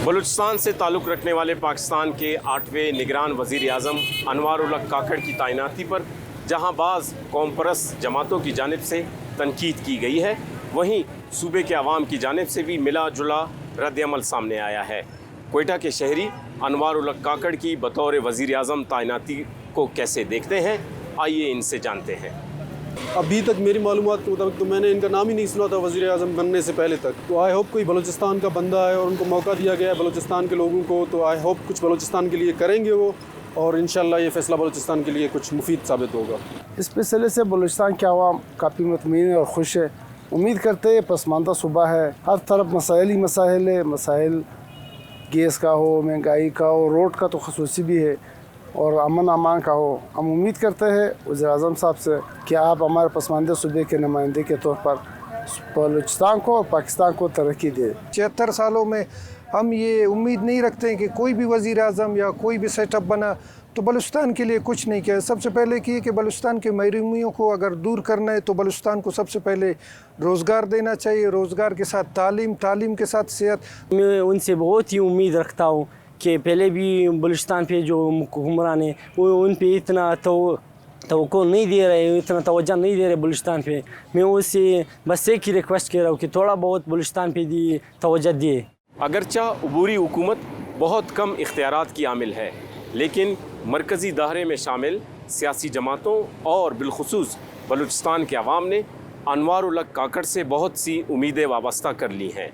بلوچستان سے تعلق رکھنے والے پاکستان کے 8ویں نگران وزیر اعظم انوار الحق کاکڑ کی تعیناتی پر جہاں بعض قوم پرست جماعتوں کی جانب سے تنقید کی گئی ہے، وہیں صوبے کے عوام کی جانب سے بھی ملا جلا رد عمل سامنے آیا ہے۔ کوئٹہ کے شہری انوار الحق کاکڑ کی بطور وزیر اعظم تعیناتی کو کیسے دیکھتے ہیں، آئیے ان سے جانتے ہیں۔ ابھی تک میری معلومات کے مطابق تو میں نے ان کا نام ہی نہیں سنا تھا وزیر اعظم بننے سے پہلے تک۔ تو آئی ہوپ کوئی بلوچستان کا بندہ ہے اور ان کو موقع دیا گیا ہے بلوچستان کے لوگوں کو، تو آئی ہوپ کچھ بلوچستان کے لیے کریں گے وہ، اور انشاءاللہ یہ فیصلہ بلوچستان کے لیے کچھ مفید ثابت ہوگا۔ اس مسئلے سے بلوچستان کے عوام کافی مطمئن اور خوش ہے۔ امید کرتے ہیں پسماندہ صوبہ ہے، ہر طرف مسائل ہی مسائل ہے، مسائل گیس کا ہو، مہنگائی کا ہو، روڈ کا تو خصوصی بھی ہے، اور امن امان کا ہو۔ ہم امید کرتے ہیں وزیر اعظم صاحب سے کہ آپ ہمارے پسماندہ صوبے کے نمائندے کے طور پر بلوچستان کو اور پاکستان کو ترقی دیں۔ 76 سالوں میں ہم یہ امید نہیں رکھتے ہیں کہ کوئی بھی وزیر اعظم یا کوئی بھی سیٹ اپ بنا تو بلوچستان کے لیے کچھ نہیں کیا۔ سب سے پہلے کہ بلوچستان کے محرومیوں کو اگر دور کرنا ہے تو بلوچستان کو سب سے پہلے روزگار دینا چاہیے، روزگار کے ساتھ تعلیم کے ساتھ صحت۔ میں ان سے بہت ہی امید رکھتا ہوں کہ پہلے بھی بلوچستان پہ جو حکمران ہیں وہ ان پہ اتنا توقع نہیں دے رہے، اتنا توجہ نہیں دے رہے بلوچستان پہ۔ میں اس سے بس ایک ہی ریکویسٹ کر رہا ہوں کہ تھوڑا بہت بلوچستان پہ توجہ دے۔ اگرچہ عبوری حکومت بہت کم اختیارات کی عامل ہے، لیکن مرکزی دائرے میں شامل سیاسی جماعتوں اور بالخصوص بلوچستان کے عوام نے انوار الحق کاکڑ سے بہت سی امیدیں وابستہ کر لی ہیں۔